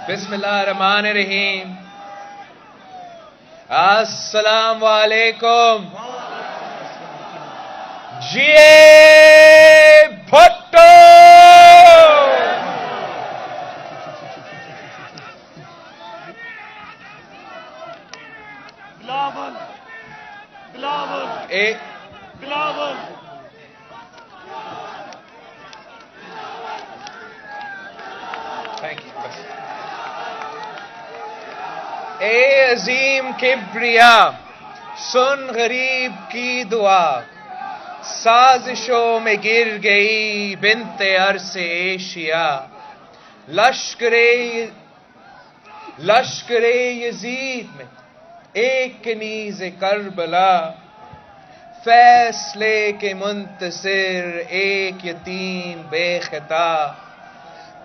بسم اللہ الرحمن الرحیم. السلام علیکم. جی بھٹو. بلاول بلاول بلاول. Thank you. اے عظیم کبریا سن غریب کی دعا، سازشوں میں گر گئی بنت عرص ایشیا. لشکر یزید میں ایک کنیز کربلا، فیصلے کے منتصر ایک یتیم بے خطا.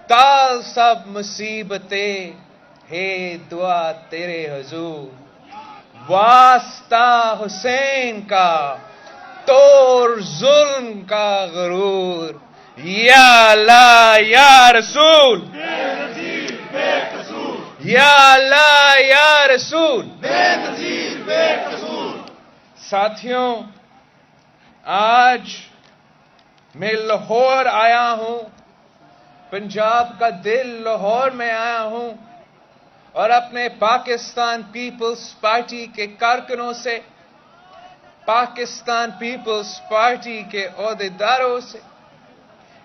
تال سب مصیبتیں ہے دعا تیرے حضور، واسطہ حسین کا توڑ ظلم کا غرور. یا اللہ یا رسول، بے نظیر بے قصور، یا اللہ یا رسول. بے نظیر بے قصور. ساتھیوں، آج میں لاہور آیا ہوں، پنجاب کا دل لاہور میں آیا ہوں، اور اپنے پاکستان پیپلز پارٹی کے کارکنوں سے، پاکستان پیپلز پارٹی کے عہدیداروں سے،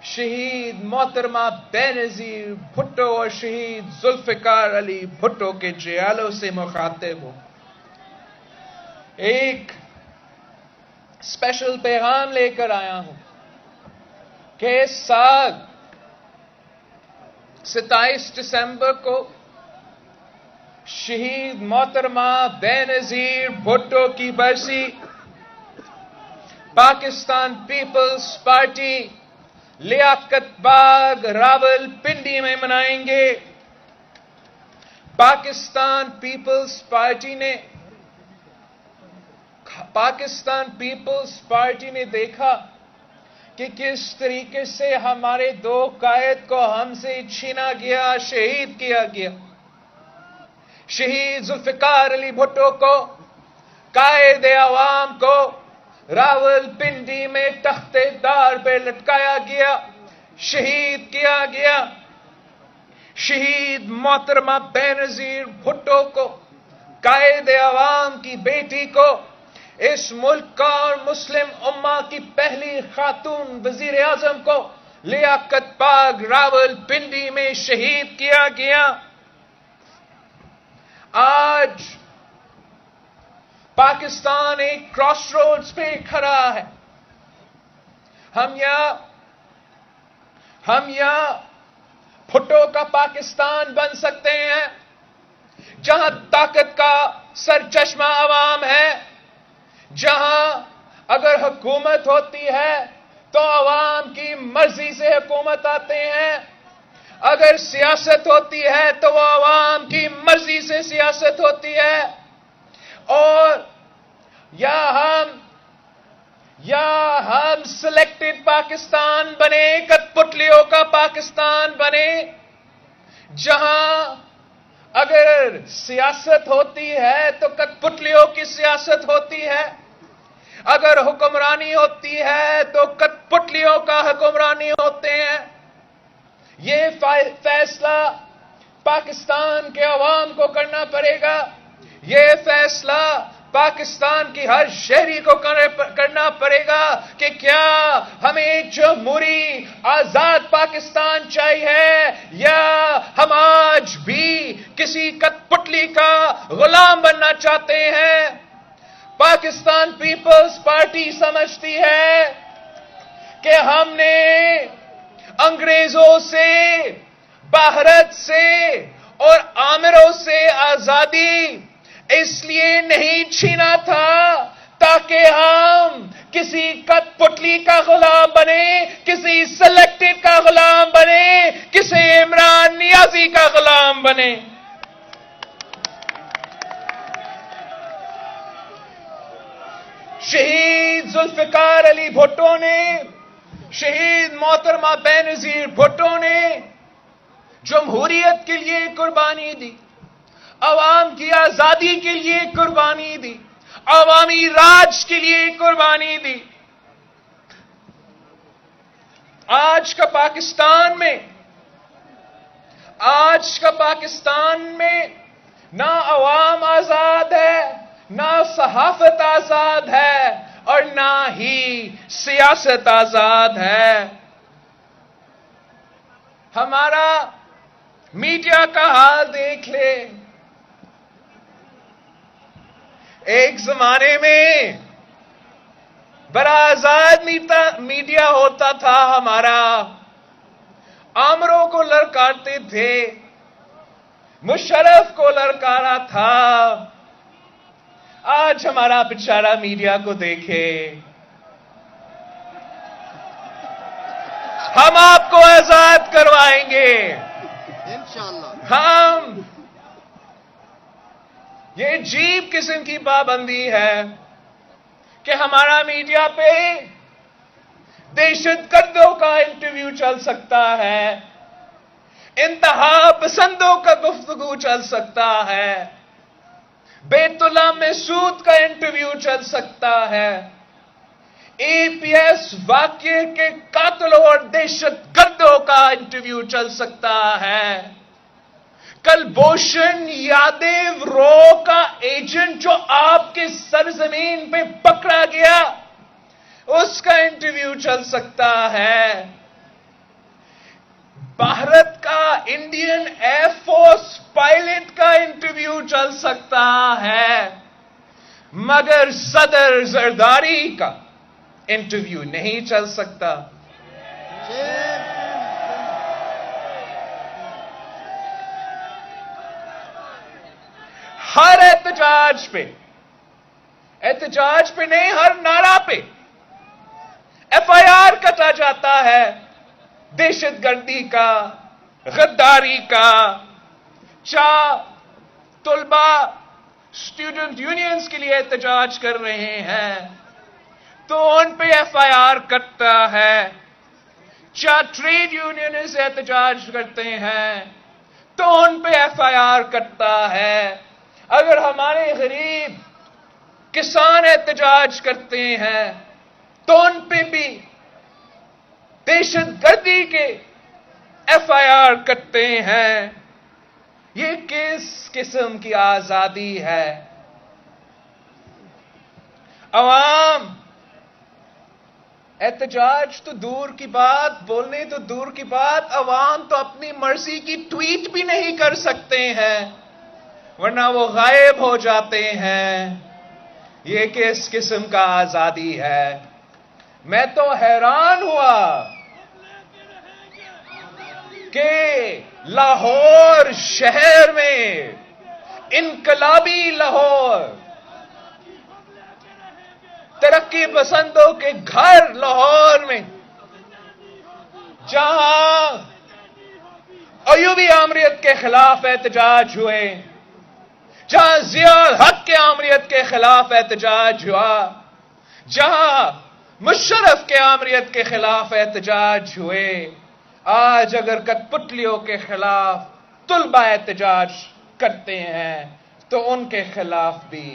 شہید محترمہ بینظیر بھٹو اور شہید ذوالفقار علی بھٹو کے جیالوں سے مخاطب ہوں. ایک اسپیشل پیغام لے کر آیا ہوں کہ اس سال 27 دسمبر کو شہید محترمہ بینظیر بھٹو کی برسی پاکستان پیپلز پارٹی لیاقت باغ راول پنڈی میں منائیں گے. پاکستان پیپلز پارٹی نے دیکھا کہ کس طریقے سے ہمارے دو قائد کو ہم سے چھینا گیا، شہید کیا گیا. شہید ذوالفقار علی بھٹو کو، قائد عوام کو راول پنڈی میں تختے دار پہ لٹکایا گیا، شہید کیا گیا. شہید محترمہ بینظیر بھٹو کو، قائد عوام کی بیٹی کو، اس ملک کا اور مسلم امہ کی پہلی خاتون وزیر اعظم کو لیاقت باغ راول پنڈی میں شہید کیا گیا. آج پاکستان ایک کراس روڈز پہ کھڑا ہے. ہم یہاں بھٹو کا پاکستان بن سکتے ہیں جہاں طاقت کا سرچشمہ عوام ہے، جہاں اگر حکومت ہوتی ہے تو عوام کی مرضی سے حکومت آتے ہیں، اگر سیاست ہوتی ہے تو وہ عوام کی مرضی سے سیاست ہوتی ہے. اور یا ہم سلیکٹڈ پاکستان بنے، کٹ پتلیوں کا پاکستان بنے، جہاں اگر سیاست ہوتی ہے تو کٹ پتلیوں کی سیاست ہوتی ہے، اگر حکمرانی ہوتی ہے تو کٹ پتلیوں کا حکمرانی ہوتے ہیں. یہ فیصلہ پاکستان کے عوام کو کرنا پڑے گا. یہ فیصلہ پاکستان کی ہر شہری کو کرنا پڑے گا کہ کیا ہمیں ایک جمہوری آزاد پاکستان چاہیے یا ہم آج بھی کسی کٹ پتلی کا غلام بننا چاہتے ہیں. پاکستان پیپلز پارٹی سمجھتی ہے کہ ہم نے انگریزوں سے، بھارت سے اور آمروں سے آزادی اس لیے نہیں چھینا تھا تاکہ ہم کسی کٹ پتلی کا غلام بنے، کسی سلیکٹڈ کا غلام بنے، کسی عمران نیازی کا غلام بنے. شہید ذوالفقار علی بھٹو نے، شہید محترمہ بینظیر بھٹو نے جمہوریت کے لیے قربانی دی، عوام کی آزادی کے لیے قربانی دی، عوامی راج کے لیے قربانی دی. آج کا پاکستان میں نہ عوام آزاد ہے، نہ صحافت آزاد ہے، اور نہ ہی سیاست آزاد ہے. ہمارا میڈیا کا حال دیکھ لے. ایک زمانے میں بڑا آزاد میڈیا ہوتا تھا ہمارا، آمروں کو للکارتے تھے، مشرف کو للکارا تھا. آج ہمارا بیچارہ میڈیا کو دیکھے. ہم آپ کو آزاد کروائیں گے انشاءاللہ. ہم. یہ عجیب قسم کی پابندی ہے کہ ہمارا میڈیا پہ دہشت گردوں کا انٹرویو چل سکتا ہے، انتہا پسندوں کا گفتگو چل سکتا ہے، بیت اللہ محسود کا انٹرویو چل سکتا ہے، اے پی ایس واقعے کے قاتلوں اور دہشت گردوں کا انٹرویو چل سکتا ہے. کلبھوشن یادیو رو کا ایجنٹ جو آپ کے سرزمین پہ پکڑا گیا، اس کا انٹرویو چل سکتا ہے. بھارت کا انڈین ایئر فورس پائلٹ کا انٹرویو چل سکتا ہے، مگر صدر زرداری کا انٹرویو نہیں چل سکتا. ہر احتجاج پہ نہیں، ہر نعرہ پہ ایف آئی آر کٹا جاتا ہے، دہشت گردی کا، غداری کا. طلبہ اسٹوڈنٹ یونینز کے لیے احتجاج کر رہے ہیں تو ان پہ ایف آئی آر کٹتا ہے. ٹریڈ یونینز احتجاج کرتے ہیں تو ان پہ ایف آئی آر کٹتا ہے. اگر ہمارے غریب کسان احتجاج کرتے ہیں تو ان پہ بھی دہشت گردی کے ایف آئی آر کٹتے ہیں. یہ کس قسم کی آزادی ہے؟ عوام احتجاج تو دور کی بات، بولنے تو دور کی بات، عوام تو اپنی مرضی کی ٹویٹ بھی نہیں کر سکتے ہیں، ورنہ وہ غائب ہو جاتے ہیں. یہ کس قسم کا آزادی ہے؟ میں تو حیران ہوا کہ لاہور شہر میں، انقلابی لاہور، ترقی پسندوں کے گھر لاہور میں، جہاں ایوبی آمریت کے خلاف احتجاج ہوئے، جہاں ضیاء الحق کے آمریت کے خلاف احتجاج ہوا، جہاں مشرف کے آمریت کے خلاف احتجاج ہوئے، آج اگر کٹپتلیوں کے خلاف طلبہ احتجاج کرتے ہیں تو ان کے خلاف بھی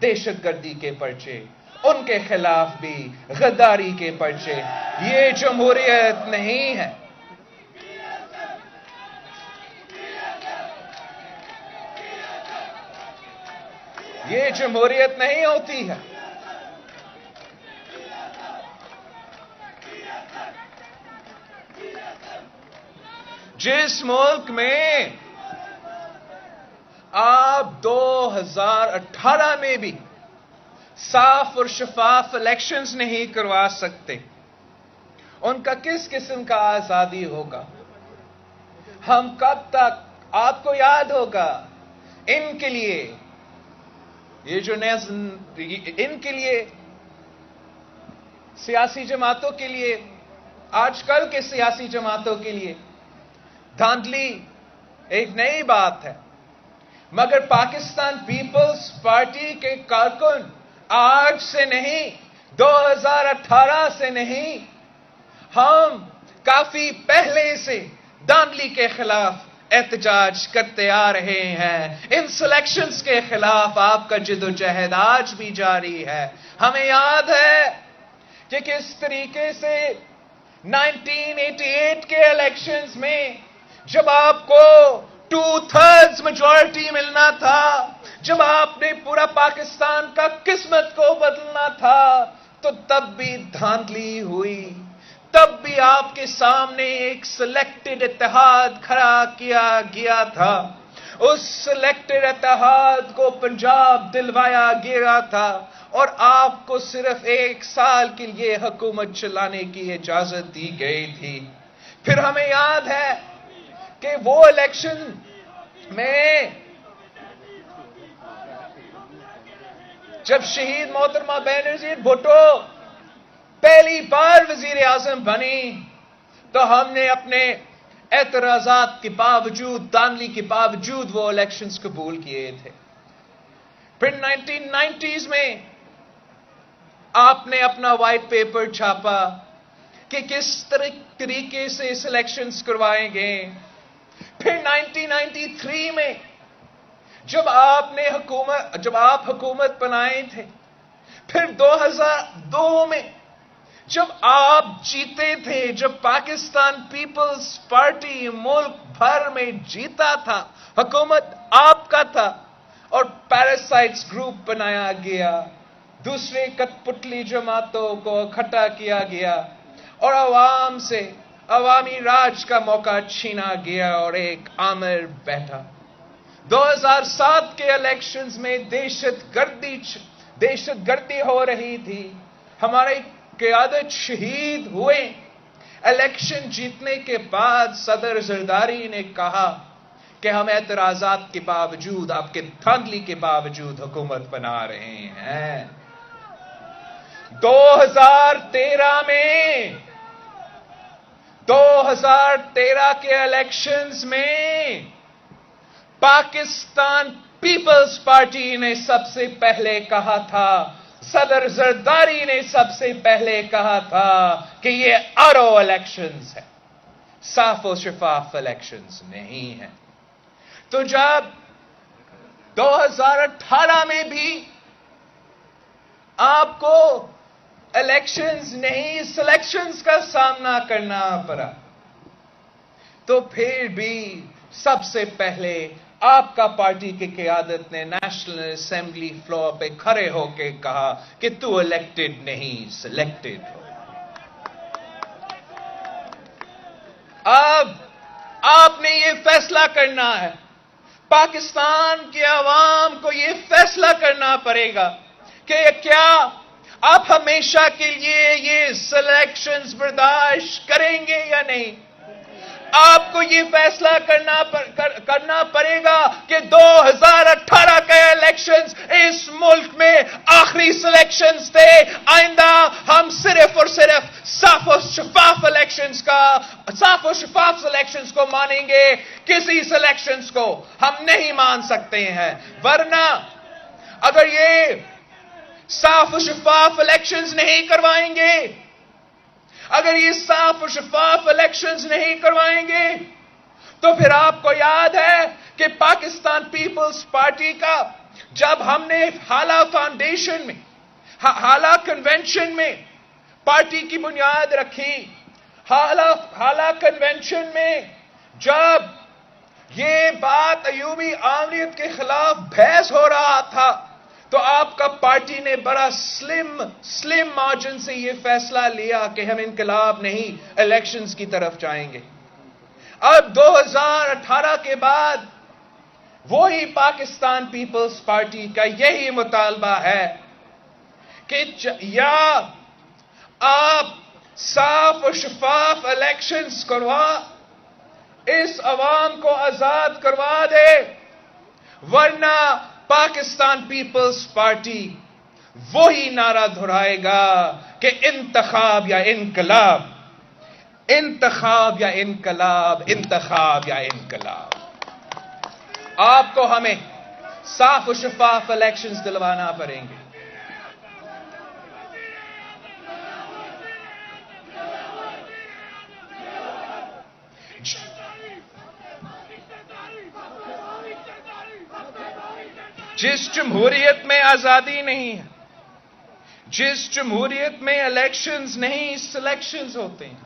دہشت گردی کے پرچے، ان کے خلاف بھی غداری کے پرچے. یہ جمہوریت نہیں ہے. یہ جمہوریت نہیں ہوتی ہے. جس ملک میں آپ 2018 میں بھی صاف اور شفاف الیکشنز نہیں کروا سکتے، ان کا کس قسم کا آزادی ہوگا؟ ہم کب تک، آپ کو یاد ہوگا، ان کے لیے، یہ جو ان کے لیے، سیاسی جماعتوں کے لیے، آج کل کے سیاسی جماعتوں کے لیے دھاندلی ایک نئی بات ہے، مگر پاکستان پیپلز پارٹی کے کارکن آج سے نہیں، 2018 سے نہیں، ہم کافی پہلے سے دھاندلی کے خلاف احتجاج کرتے آ رہے ہیں. ان سلیکشنز کے خلاف آپ کا جدوجہد آج بھی جاری ہے. ہمیں یاد ہے کہ کس طریقے سے 1988 کے الیکشنز میں جب آپ کو 2/3 میجورٹی ملنا تھا، جب آپ نے پورا پاکستان کا قسمت کو بدلنا تھا، تو تب بھی دھاندلی ہوئی. تب بھی آپ کے سامنے ایک سلیکٹڈ اتحاد کھڑا کیا گیا تھا. اس سلیکٹڈ اتحاد کو پنجاب دلوایا گیا تھا اور آپ کو صرف 1 سال کے لیے حکومت چلانے کی اجازت دی گئی تھی. پھر ہمیں یاد ہے کہ وہ الیکشن میں جب شہید محترمہ بینظیر بھٹو پہلی بار وزیر اعظم بنی تو ہم نے اپنے اعتراضات کے باوجود، دھاندلی کے باوجود وہ الیکشنز قبول کیے تھے. پھر 1990s میں آپ نے اپنا وائٹ پیپر چھاپا کہ کس طریقے سے سلیکشنز کروائیں گے. پھر 1993 میں جب آپ حکومت بنائے تھے، پھر 2002 میں جب آپ جیتے تھے، جب پاکستان پیپلز پارٹی ملک بھر میں جیتا تھا، حکومت آپ کا تھا اور پیراسائٹس گروپ بنایا گیا، دوسرے کٹ پتلی جماعتوں کو اکٹھا کیا گیا اور عوام سے عوامی راج کا موقع چھینا گیا اور ایک آمر بیٹھا. 2007 کے الیکشنز میں دہشت گردی ہو رہی تھی، ہمارے قیادت شہید ہوئے. الیکشن جیتنے کے بعد صدر زرداری نے کہا کہ ہم اعتراضات کے باوجود، آپ کے دھاندلی کے باوجود حکومت بنا رہے ہیں. 2013 کے الیکشنز میں پاکستان پیپلز پارٹی نے سب سے پہلے کہا تھا، صدر زرداری نے سب سے پہلے کہا تھا کہ یہ آرو الیکشنز ہے، صاف و شفاف الیکشنز نہیں ہیں. تو جب 2018 میں بھی آپ کو الیکشنز نہیں سلیکشنز کا سامنا کرنا پڑا، تو پھر بھی سب سے پہلے آپ کا پارٹی کی قیادت نے نیشنل اسمبلی فلور پہ کھڑے ہو کے کہا کہ تو الیکٹڈ نہیں، سلیکٹڈ ہو. اب آپ نے یہ فیصلہ کرنا ہے، پاکستان کے عوام کو یہ فیصلہ کرنا پڑے گا کہ کیا آپ ہمیشہ کے لیے یہ سلیکشنز برداشت کریں گے یا نہیں. آپ کو یہ فیصلہ کرنا پڑے گا کہ 2018 کے الیکشنز اس ملک میں آخری سلیکشنز تھے. آئندہ ہم صرف اور صرف صاف و شفاف سلیکشنز کو مانیں گے، کسی سلیکشنز کو ہم نہیں مان سکتے ہیں. ورنہ اگر یہ صاف و شفاف الیکشنز نہیں کروائیں گے، اگر یہ صاف و شفاف الیکشنز نہیں کروائیں گے، تو پھر آپ کو یاد ہے کہ پاکستان پیپلز پارٹی کا جب ہم نے حالہ کنونشن میں پارٹی کی بنیاد رکھی، حالہ کنونشن میں جب یہ بات ایوبی آمریت کے خلاف بحث ہو رہا تھا، تو آپ کا پارٹی نے بڑا سلم مارجن سے یہ فیصلہ لیا کہ ہم انقلاب نہیں الیکشنز کی طرف جائیں گے. اب 2018 کے بعد وہی پاکستان پیپلز پارٹی کا یہی مطالبہ ہے کہ یا آپ صاف و شفاف الیکشنز کروا، اس عوام کو آزاد کروا دے، ورنہ پاکستان پیپلز پارٹی وہی نعرہ دہرائے گا کہ انتخاب یا انقلاب، انتخاب یا انقلاب، انتخاب یا انقلاب. آپ کو ہمیں صاف و شفاف الیکشنز دلوانا پڑیں گے. جس جمہوریت میں آزادی نہیں ہے، جس جمہوریت میں الیکشنز نہیں سلیکشنز ہوتے ہیں،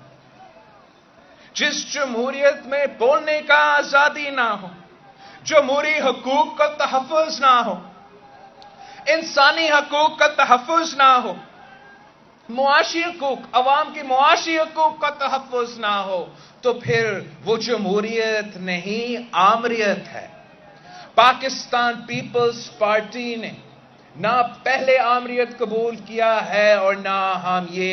جس جمہوریت میں بولنے کا آزادی نہ ہو، جمہوری حقوق کا تحفظ نہ ہو، انسانی حقوق کا تحفظ نہ ہو، معاشی حقوق، عوام کی معاشی حقوق کا تحفظ نہ ہو، تو پھر وہ جمہوریت نہیں آمریت ہے۔ پاکستان پیپلز پارٹی نے نہ پہلے آمریت قبول کیا ہے اور نہ ہم یہ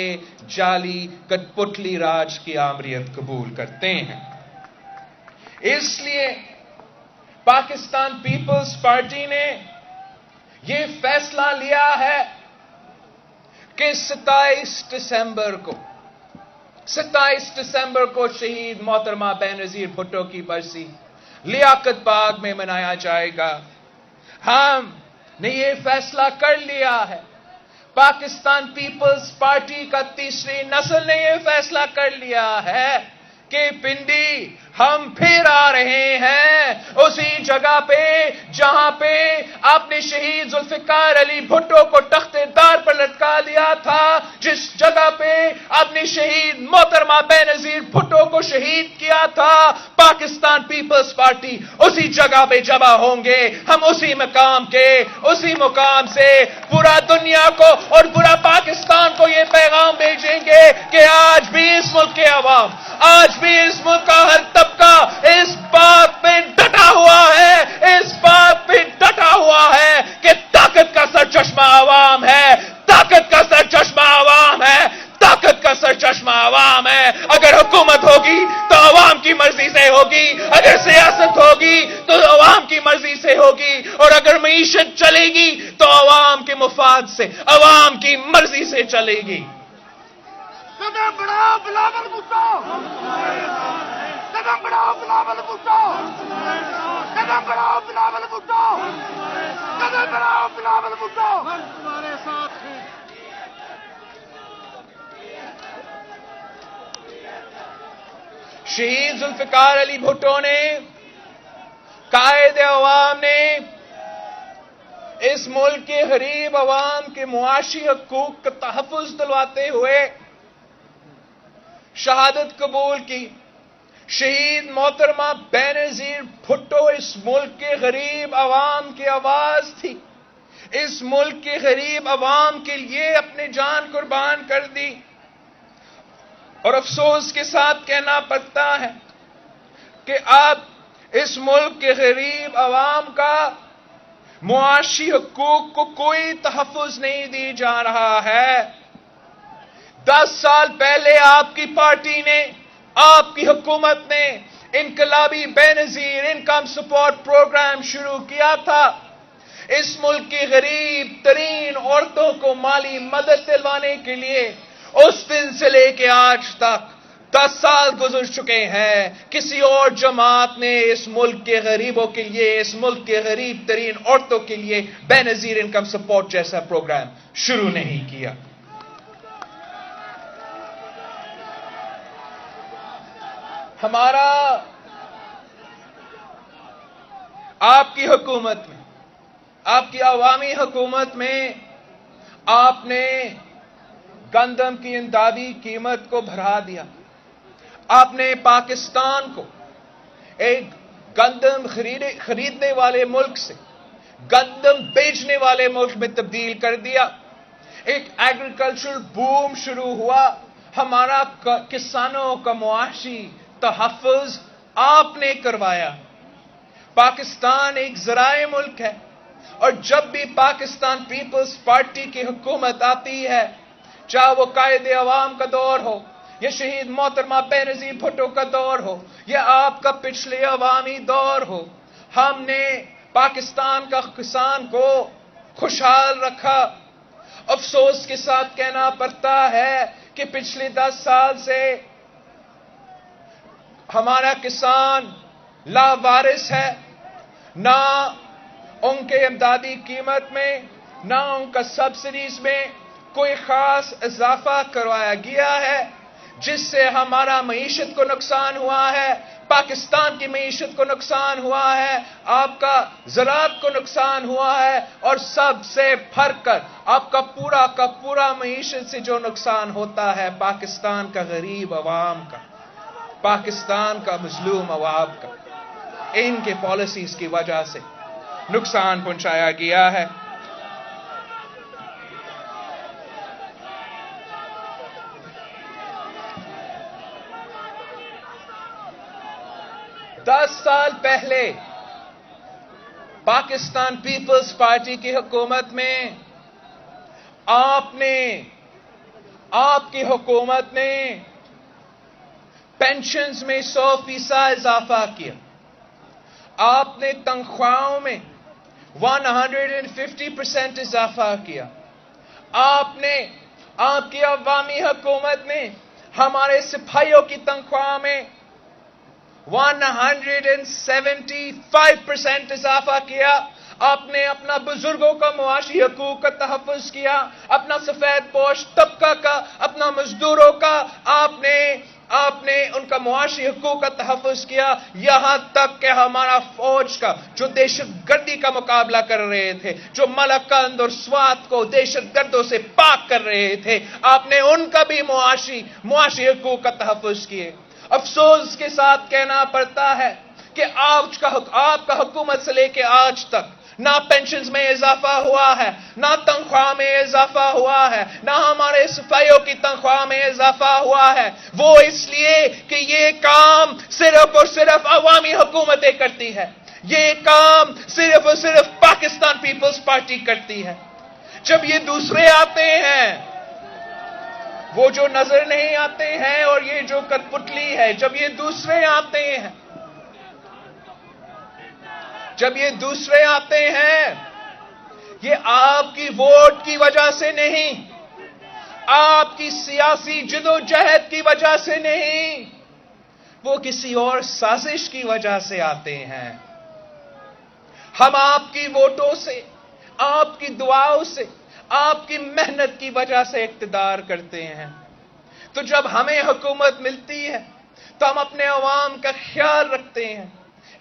جعلی کٹ پتلی راج کی آمریت قبول کرتے ہیں۔ اس لیے پاکستان پیپلز پارٹی نے یہ فیصلہ لیا ہے کہ 27 دسمبر کو شہید محترمہ بینظیر بھٹو کی برسی لیاقت باغ میں منایا جائے گا۔ ہم نے یہ فیصلہ کر لیا ہے، پاکستان پیپلز پارٹی کا تیسری نسل نے یہ فیصلہ کر لیا ہے کہ پنڈی ہم پھر آ رہے ہیں اسی جگہ پہ جہاں پہ آپ نے شہید ذوالفقار علی بھٹو کو تختے دار پر لٹکا دیا تھا، جس جگہ پہ آپ نے شہید محترمہ بینظیر بھٹو کو شہید کیا تھا، پاکستان پیپلز پارٹی اسی جگہ پہ جمع ہوں گے۔ ہم اسی مقام سے پورا دنیا کو اور پورا پاکستان کو یہ پیغام بھیجیں گے کہ آج بھی اس ملک کے عوام، آج بھی اس ملک کا ہر طبقہ اس بات پہ ڈٹا ہوا ہے کہ طاقت کا سرچشمہ عوام ہے، طاقت کا سرچشمہ عوام ہے، طاقت کا سرچشمہ عوام ہے۔ اگر حکومت ہوگی تو عوام کی مرضی سے ہوگی، اگر سیاست ہوگی تو عوام کی مرضی سے ہوگی، اور اگر معیشت چلے گی تو عوام کے مفاد سے، عوام کی مرضی سے چلے گی۔ قدم بڑھاؤ بلاول بھٹو، قدم بڑھاؤ بلاول بھٹو، قدم بڑھاؤ بلاول بھٹو، قدم بڑھاؤ بلاول بھٹو۔ ہمارے ساتھ ہیں۔ شہید ذوالفقار علی بھٹو نے، قائد عوام نے اس ملک کے غریب عوام کے معاشی حقوق کا تحفظ دلواتے ہوئے شہادت قبول کی۔ شہید محترمہ بینظیر بھٹو اس ملک کے غریب عوام کی آواز تھی، اس ملک کے غریب عوام کے لیے اپنی جان قربان کر دی، اور افسوس کے ساتھ کہنا پڑتا ہے کہ اب اس ملک کے غریب عوام کا معاشی حقوق کو کوئی تحفظ نہیں دی جا رہا ہے۔ 10 سال پہلے آپ کی پارٹی نے، آپ کی حکومت نے انقلابی بینظیر انکم سپورٹ پروگرام شروع کیا تھا۔ اس ملک کی غریب ترین عورتوں کو مالی مدد دلوانے کے لیے اس دن سے لے کے آج تک 10 سال گزر چکے ہیں، کسی اور جماعت نے اس ملک کے غریبوں کے لیے، اس ملک کے غریب ترین عورتوں کے لیے بینظیر انکم سپورٹ جیسا پروگرام شروع نہیں کیا۔ ہمارا آپ کی حکومت میں، آپ کی عوامی حکومت میں آپ نے گندم کی امدادی قیمت کو بڑھا دیا، آپ نے پاکستان کو ایک گندم خریدنے والے ملک سے گندم بیچنے والے ملک میں تبدیل کر دیا، ایک ایگریکلچرل بوم شروع ہوا، ہمارا کسانوں کا معاشی تحفظ آپ نے کروایا۔ پاکستان ایک زرعی ملک ہے، اور جب بھی پاکستان پیپلز پارٹی کی حکومت آتی ہے، چاہے وہ قائد عوام کا دور ہو یا شہید محترمہ بینظیر بھٹو کا دور ہو یا آپ کا پچھلے عوامی دور ہو، ہم نے پاکستان کا کسان کو خوشحال رکھا۔ افسوس کے ساتھ کہنا پڑتا ہے کہ پچھلے 10 سال سے ہمارا کسان لاوارث ہے، نہ ان کے امدادی قیمت میں، نہ ان کا سبسڈیز میں کوئی خاص اضافہ کروایا گیا ہے۔ جس سے ہمارا معیشت کو نقصان ہوا ہے، پاکستان کی معیشت کو نقصان ہوا ہے، آپ کا زراعت کو نقصان ہوا ہے، اور سب سے بڑھ کر آپ کا پورا معیشت سے جو نقصان ہوتا ہے پاکستان کا غریب عوام کا، پاکستان کا مظلوم عوام کا، ان کے پالیسیز کی وجہ سے نقصان پہنچایا گیا ہے۔ 10 سال پہلے پاکستان پیپلز پارٹی کی حکومت میں آپ کی حکومت نے پینشنز میں 100% اضافہ کیا، آپ نے تنخواہوں میں 150% اضافہ کیا، آپ کی عوامی حکومت نے ہمارے سپاہیوں کی تنخواہ میں 175% اضافہ کیا، آپ نے اپنا بزرگوں کا معاشی حقوق کا تحفظ کیا، اپنا سفید پوش طبقہ کا، اپنا مزدوروں کا آپ نے ان کا معاشی حقوق کا تحفظ کیا، یہاں تک کہ ہمارا فوج کا جو دہشت گردی کا مقابلہ کر رہے تھے، جو ملکند اور سوات کو دہشت گردوں سے پاک کر رہے تھے، آپ نے ان کا بھی معاشی حقوق کا تحفظ کیے۔ افسوس کے ساتھ کہنا پڑتا ہے کہ آپ کا حکومت سے لے کے آج تک نہ پینشنز میں اضافہ ہوا ہے، نہ تنخواہ میں اضافہ ہوا ہے، نہ ہمارے سپاہیوں کی تنخواہ میں اضافہ ہوا ہے، وہ اس لیے کہ یہ کام صرف اور صرف عوامی حکومتیں کرتی ہے، یہ کام صرف اور صرف پاکستان پیپلز پارٹی کرتی ہے۔ جب یہ دوسرے آتے ہیں، وہ جو نظر نہیں آتے ہیں اور یہ جو کٹپتلی ہے، جب یہ دوسرے آتے ہیں، یہ آپ کی ووٹ کی وجہ سے نہیں، آپ کی سیاسی جدوجہد کی وجہ سے نہیں، وہ کسی اور سازش کی وجہ سے آتے ہیں۔ ہم آپ کی ووٹوں سے، آپ کی دعاؤں سے، آپ کی محنت کی وجہ سے اقتدار کرتے ہیں، تو جب ہمیں حکومت ملتی ہے تو ہم اپنے عوام کا خیال رکھتے ہیں،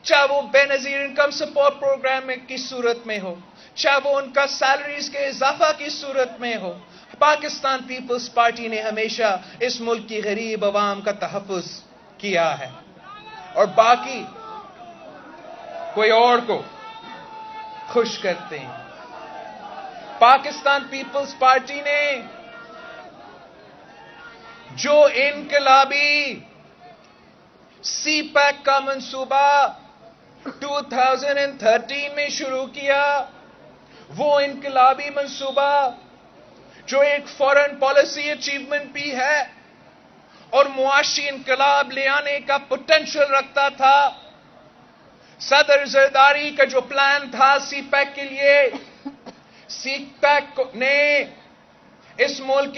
چاہے وہ بے نظیر انکم سپورٹ پروگرام کی صورت میں ہو، چاہے وہ ان کا سیلریز کے اضافہ کی صورت میں ہو۔ پاکستان پیپلز پارٹی نے ہمیشہ اس ملک کی غریب عوام کا تحفظ کیا ہے، اور باقی کوئی اور کو خوش کرتے ہیں۔ پاکستان پیپلز پارٹی نے جو انقلابی سی پیک کا منصوبہ 2013 میں شروع کیا، وہ انقلابی منصوبہ جو ایک فورن پالیسی اچیومنٹ بھی ہے اور معاشی انقلاب لے آنے کا پوٹینشل رکھتا تھا۔ صدر زرداری کا جو پلان تھا سی پیک کے لیے، سی پیک نے اس ملک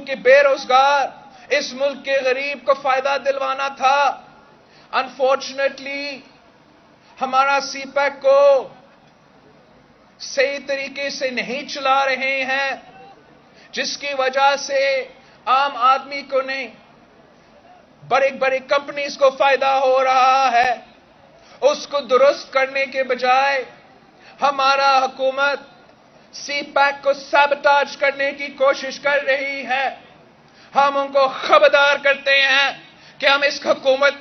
کے بے روزگار، اس ملک کے غریب کو فائدہ دلوانا تھا۔ انفارچونیٹلی ہمارا سی پیک کو صحیح طریقے سے نہیں چلا رہے ہیں، جس کی وجہ سے عام آدمی کو نہیں، بڑے کمپنیز کو فائدہ ہو رہا ہے۔ اس کو درست کرنے کے بجائے ہمارا حکومت سی پیک کو سیبوٹاج کرنے کی کوشش کر رہی ہے۔ ہم ان کو خبردار کرتے ہیں کہ ہم اس حکومت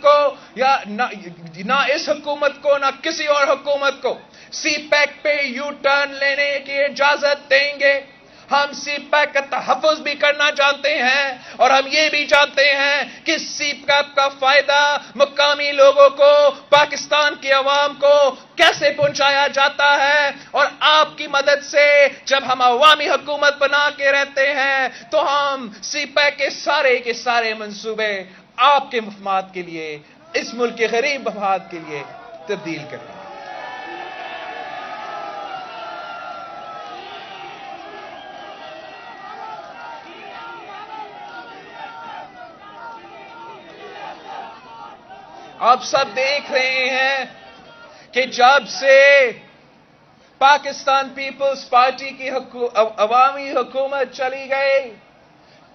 کو یا نہ اس حکومت کو نہ کسی اور حکومت کو سی پیک پہ یو ٹرن لینے کی اجازت دیں گے۔ ہم سی پیک کا تحفظ بھی کرنا چاہتے ہیں، اور ہم یہ بھی چاہتے ہیں کہ سی پیک کا فائدہ مقامی لوگوں کو، پاکستان کی عوام کو کیسے پہنچایا جاتا ہے، اور آپ کی مدد سے جب ہم عوامی حکومت بنا کے رہتے ہیں تو ہم سی پیک کے سارے منصوبے آپ کے مفاد کے لیے، اس ملک کے غریب مفاد کے لیے تبدیل کرتے ہیں۔ آپ سب دیکھ رہے ہیں کہ جب سے پاکستان پیپلز پارٹی کی عوامی حکومت چلی گئی،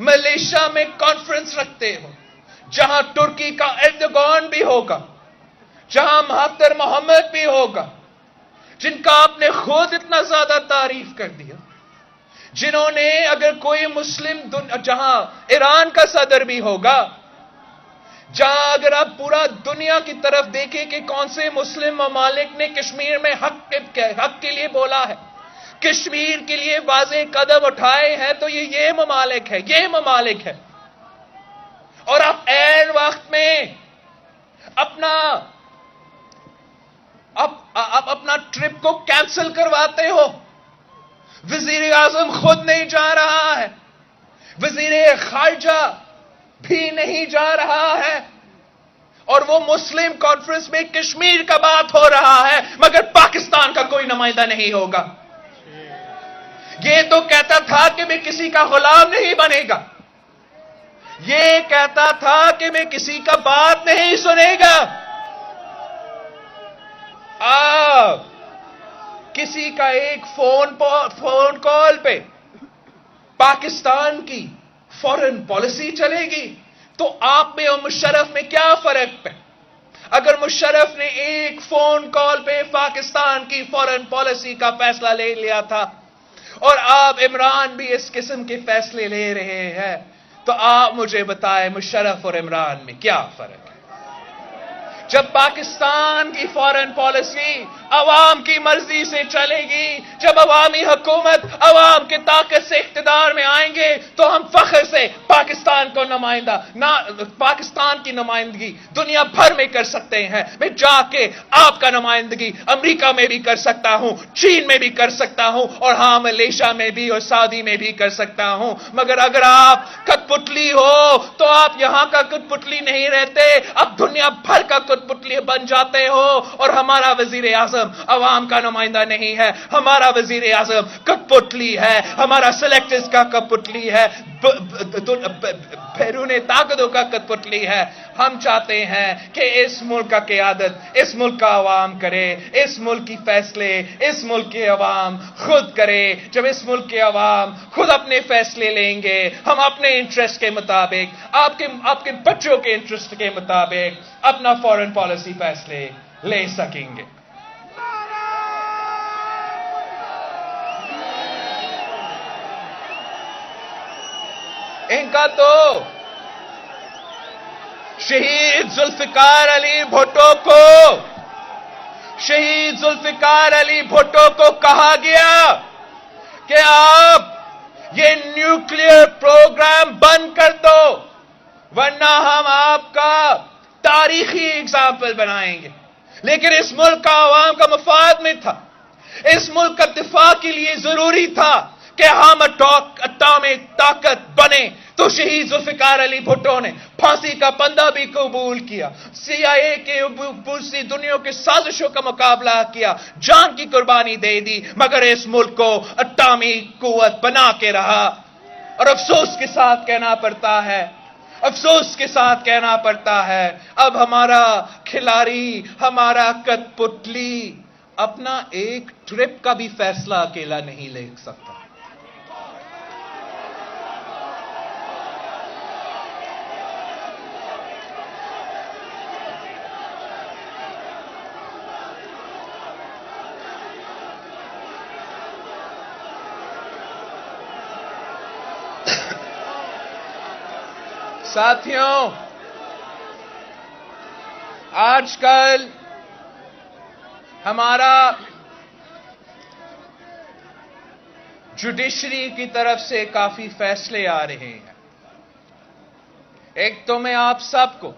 ملیشیا میں کانفرنس رکھتے ہو جہاں ترکی کا ایردوغان بھی ہوگا، جہاں مہاتر محمد بھی ہوگا، جن کا آپ نے خود اتنا زیادہ تعریف کر دیا، جنہوں نے اگر کوئی مسلم جہاں ایران کا صدر بھی ہوگا، جہاں اگر آپ پورا دنیا کی طرف دیکھیں کہ کون سے مسلم ممالک نے کشمیر میں حق کے لیے بولا ہے، کشمیر کے لیے واضح قدم اٹھائے ہیں، تو یہ ممالک ہے. اور آپ عین وقت میں اپنا ٹرپ کو کینسل کرواتے ہو. وزیر اعظم خود نہیں جا رہا ہے، وزیر خارجہ بھی نہیں جا رہا ہے، اور وہ مسلم کانفرنس میں کشمیر کا بات ہو رہا ہے، مگر پاکستان کا کوئی نمائندہ نہیں ہوگا. یہ تو کہتا تھا کہ میں کسی کا غلام نہیں بنے گا، یہ کہتا تھا کہ میں کسی کا بات نہیں سنے گا. آپ کسی کا ایک فون کال پہ پاکستان کی فورن پالیسی چلے گی، تو آپ میں اور مشرف میں کیا فرق ہے؟ اگر مشرف نے ایک فون کال پہ پاکستان کی فورن پالیسی کا فیصلہ لے لیا تھا، اور آپ عمران بھی اس قسم کے فیصلے لے رہے ہیں، تو آپ مجھے بتائیں مشرف اور عمران میں کیا فرق ہے؟ جب پاکستان کی فورن پالیسی عوام کی مرضی سے چلے گی، جب عوامی حکومت عوام کے طاقت سے اقتدار میں آئیں گے، تو ہم فخر سے پاکستان کی نمائندگی دنیا بھر میں کر سکتے ہیں. میں جا کے آپ کا نمائندگی امریکہ میں بھی کر سکتا ہوں، چین میں بھی کر سکتا ہوں، اور ہاں ملیشیا میں بھی اور سعودی میں بھی کر سکتا ہوں. مگر اگر آپ کٹ پتلی ہو تو آپ یہاں کا کٹ پتلی نہیں رہتے، آپ دنیا بھر کا کٹ پتلی بن جاتے ہو. اور ہمارا وزیر اعظم عوام کا نمائندہ نہیں ہے، ہمارا وزیر اعظم کٹ پتلی ہے، ہمارا سلیکٹرز کا کٹ پتلی ہے، بیرون طاقتوں کا کٹ پتلی ہے. ہم چاہتے ہیں کہ اس ملک کا قیادت اس ملک کا عوام کرے، اس ملک کی فیصلے اس ملک کے عوام خود کرے. جب اس ملک کے عوام خود اپنے فیصلے لیں گے، ہم اپنے انٹرسٹ کے مطابق، آپ کے بچوں کے انٹرسٹ کے مطابق اپنا فورن پالیسی فیصلے لے سکیں گے. ان کا تو شہید ذوالفقار علی بھٹو کو کہا گیا کہ آپ یہ نیوکلیئر پروگرام بند کر دو، ورنہ ہم آپ کا تاریخی اگزامپل بنائیں گے. لیکن اس ملک کا عوام کا مفاد میں تھا، اس ملک کا دفاع کے لیے ضروری تھا کہ ہم اٹامک طاقت بنے. تو شہید ذوالفقار علی بھٹو نے پھانسی کا بندہ بھی قبول کیا، CIA کے پوری دنیا کے سازشوں کا مقابلہ کیا، جان کی قربانی دے دی، مگر اس ملک کو اٹامک قوت بنا کے رہا. اور افسوس کے ساتھ کہنا پڑتا ہے اب ہمارا کھلاڑی، ہمارا کٹ پتلی اپنا ایک ٹرپ کا بھی فیصلہ اکیلا نہیں لے سکتا. ساتھیوں، آج کل ہمارا جوڈیشری کی طرف سے کافی فیصلے آ رہے ہیں. ایک تو میں آپ سب کو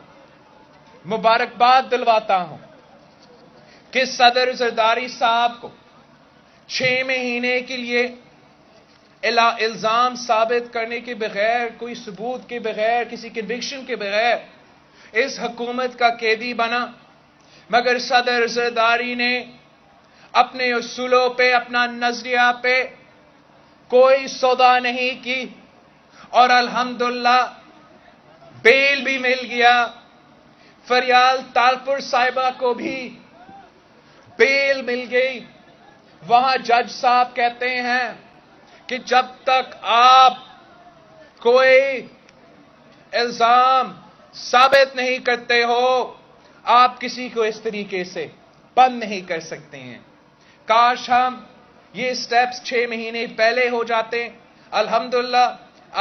مبارکباد دلواتا ہوں کہ صدر زرداری صاحب کو 6 مہینے کے لیے الزام ثابت کرنے کے بغیر، کوئی ثبوت کے بغیر، کسی کنوکشن کے بغیر اس حکومت کا قیدی بنا. مگر صدر زرداری نے اپنے اصولوں پہ، اپنا نظریہ پہ کوئی سودا نہیں کی، اور الحمدللہ بیل بھی مل گیا. فریال تالپور صاحبہ کو بھی بیل مل گئی. وہاں جج صاحب کہتے ہیں کہ جب تک آپ کوئی الزام ثابت نہیں کرتے ہو، آپ کسی کو اس طریقے سے بند نہیں کر سکتے ہیں۔ کاش ہم یہ سٹیپس 6 مہینے پہلے ہو جاتے، الحمدللہ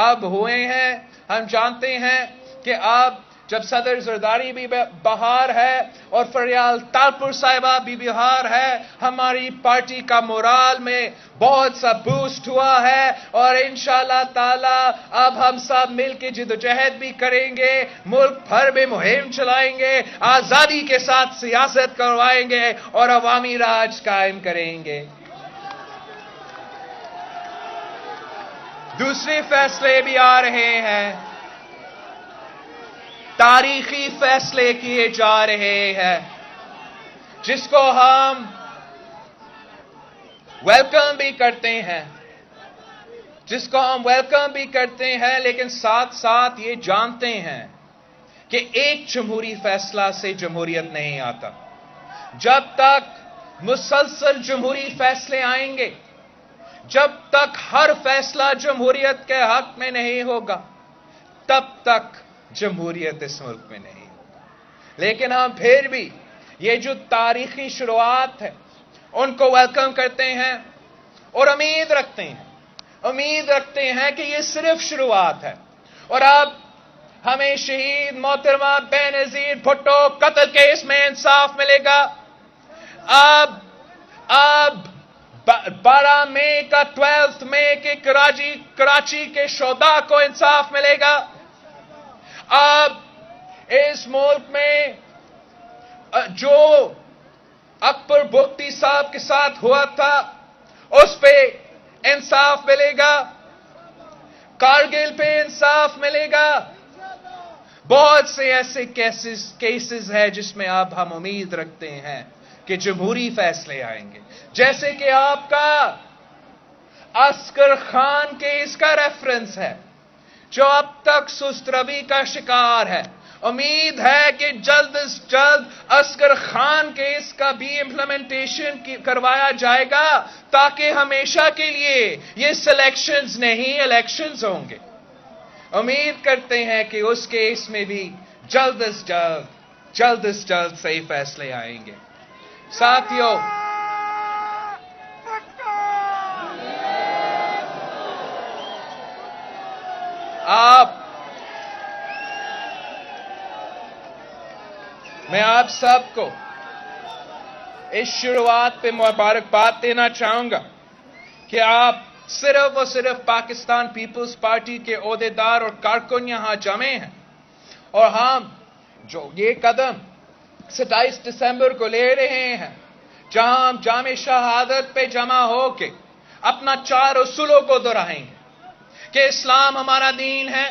اب ہوئے ہیں۔ ہم جانتے ہیں کہ اب جب صدر زرداری بھی بہار ہے اور فریال تالپور صاحبہ بھی بہار ہے، ہماری پارٹی کا مورال میں بہت سا بوسٹ ہوا ہے، اور انشاءاللہ تعالی اب ہم سب مل کے جدوجہد بھی کریں گے، ملک بھر میں مہم چلائیں گے، آزادی کے ساتھ سیاست کروائیں گے اور عوامی راج قائم کریں گے۔ دوسرے فیصلے بھی آ رہے ہیں، تاریخی فیصلے کیے جا رہے ہیں، جس کو ہم ویلکم بھی کرتے ہیں، لیکن ساتھ ساتھ یہ جانتے ہیں کہ ایک جمہوری فیصلہ سے جمہوریت نہیں آتا۔ جب تک مسلسل جمہوری فیصلے آئیں گے، جب تک ہر فیصلہ جمہوریت کے حق میں نہیں ہوگا، تب تک جمہوریت اس ملک میں نہیں ہوگا۔ لیکن ہم پھر بھی یہ جو تاریخی شروعات ہے ان کو ویلکم کرتے ہیں اور امید رکھتے ہیں کہ یہ صرف شروعات ہے، اور اب ہمیں شہید محترمہ بے نظیر بھٹو قتل کیس میں انصاف ملے گا۔ اب 12 مئی کا 12 مئی کے کراچی کے شہداء کو انصاف ملے گا۔ اب اس ملک میں جو اکبر بگٹی صاحب کے ساتھ ہوا تھا اس پہ انصاف ملے گا، کارگل پہ انصاف ملے گا۔ بہت سے ایسے کیسز ہیں جس میں اب ہم امید رکھتے ہیں کہ جمہوری فیصلے آئیں گے، جیسے کہ آپ کا عسکر خان کیس کا ریفرنس ہے جو اب تک سست روی کا شکار ہے۔ امید ہے کہ جلد از جلد عسکر خان کیس کا بھی امپلیمنٹیشن کروایا جائے گا، تاکہ ہمیشہ کے لیے یہ سلیکشنز نہیں الیکشنز ہوں گے۔ امید کرتے ہیں کہ اس کیس میں بھی جلد از جلد صحیح فیصلے آئیں گے۔ ساتھیوں، میں آپ سب کو اس شروعات پہ مبارکباد دینا چاہوں گا کہ آپ صرف اور صرف پاکستان پیپلز پارٹی کے عہدیدار اور کارکن یہاں جمع ہیں، اور ہم جو یہ قدم 27 دسمبر کو لے رہے ہیں، جہاں ہم جامع شہادت پہ جمع ہو کے اپنا 4 اصولوں کو دہرائیں گے کہ اسلام ہمارا دین ہے،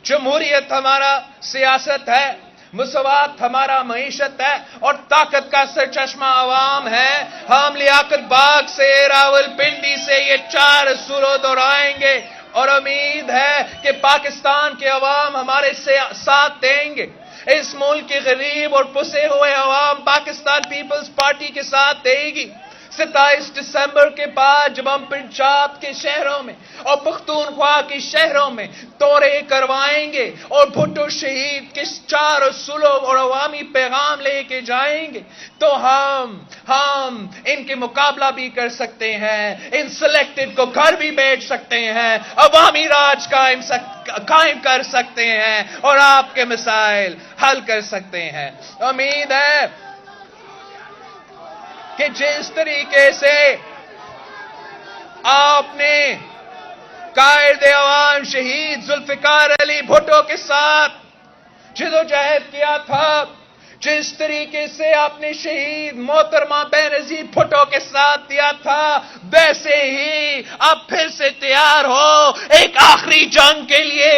جمہوریت ہمارا سیاست ہے، مساوات ہمارا معیشت ہے، اور طاقت کا سرچشمہ عوام ہے۔ ہم لیاقت باغ سے، راولپنڈی سے یہ 4 اصولوں دہرائیں گے، اور امید ہے کہ پاکستان کے عوام ہمارے ساتھ دیں گے۔ اس ملک کے غریب اور پسے ہوئے عوام پاکستان پیپلز پارٹی کے ساتھ دے گی۔ 27 دسمبر کے بعد جب ہم پنجاب کے شہروں میں اور پختونخوا کے شہروں میں دورے کروائیں گے اور بھٹو شہید کے 4 اصولوں اور عوامی پیغام لے کے جائیں گے، تو ہم ان کے مقابلہ بھی کر سکتے ہیں، ان سلیکٹڈ کو گھر بھی بیچ سکتے ہیں، عوامی راج قائم کر سکتے ہیں، اور آپ کے مسائل حل کر سکتے ہیں۔ امید ہے کہ جس طریقے سے آپ نے قائد عوام شہید ذوالفقار علی بھٹو کے ساتھ جدوجہد کیا تھا، جس طریقے سے آپ نے شہید محترمہ بے نظیر بھٹو کے ساتھ دیا تھا، ویسے ہی آپ پھر سے تیار ہو ایک آخری جنگ کے لیے،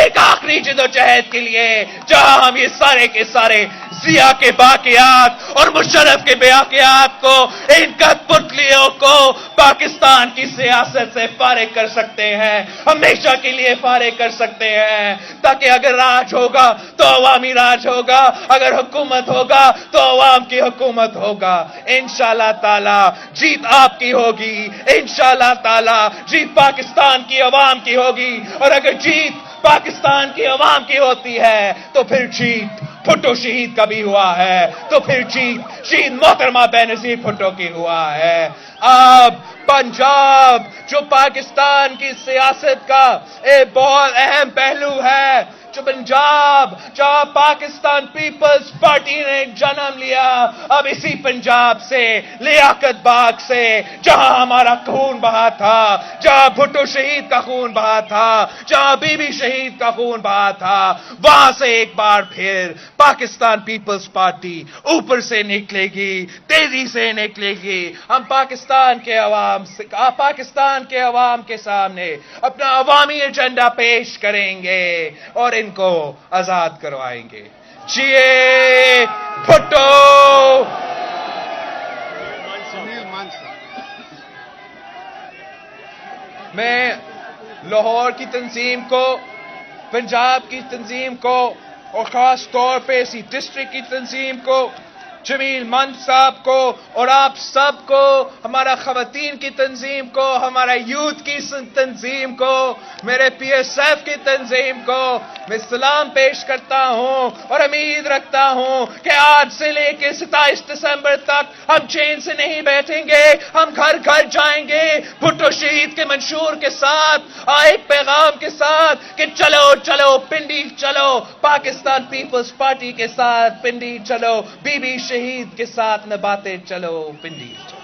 ایک آخری جدوجہد کے لیے، جہاں ہم یہ سارے کے سارے ضیاء کے باقیات اور مشرف کے باقیات کو، ان کٹپتلیوں کو پاکستان کی سیاست سے فارغ کر سکتے ہیں، ہمیشہ کے لیے فارغ کر سکتے ہیں، تاکہ اگر راج ہوگا تو عوامی راج ہوگا، اگر حکومت ہوگا تو عوام کی حکومت ہوگا۔ انشاءاللہ تعالی جیت آپ کی ہوگی، انشاءاللہ تعالی جیت پاکستان کی عوام کی ہوگی، اور اگر جیت پاکستان کی عوام کی ہوتی ہے تو پھر جیت بھٹو شہید کا بھی ہوا ہے، تو پھر جیت شہید محترمہ بینظیر بھٹو کی ہوا ہے۔ اب پنجاب جو پاکستان کی سیاست کا ایک بہت اہم پہلو ہے، جو پنجاب جہاں پاکستان پیپلز پارٹی نے جنم لیا، اب اسی پنجاب سے، لیاقت باغ سے، جہاں ہمارا خون بہا تھا، جہاں بھٹو شہید کا خون بہا تھا، جہاں بی بی شہید کا خون بہا تھا، وہاں سے ایک بار پھر پاکستان پیپلز پارٹی اوپر سے نکلے گی، تیزی سے نکلے گی۔ ہم پاکستان کے عوام کے سامنے اپنا عوامی ایجنڈا پیش کریں گے اور ان کو آزاد کروائیں گے۔ جیے بھٹو! سنیل مان صاحب میں لاہور کی تنظیم کو، پنجاب کی تنظیم کو، اور خاص طور پہ اسی ڈسٹرکٹ کی تنظیم کو، جمیل من صاحب کو، اور آپ سب کو، ہمارا خواتین کی تنظیم کو، ہمارا یوتھ کی تنظیم کو، میرے پی ایس ایف کی تنظیم کو میں سلام پیش کرتا ہوں اور امید رکھتا ہوں کہ آج سے لے کے 27 دسمبر تک ہم چین سے نہیں بیٹھیں گے، ہم گھر گھر جائیں گے بھٹو شہید کے منشور کے ساتھ، ایک پیغام کے ساتھ کہ چلو چلو پنڈی چلو، پاکستان پیپلز پارٹی کے ساتھ پنڈی چلو، بی بی شہید کے ساتھ نبھاتے چلو پنڈی چلو۔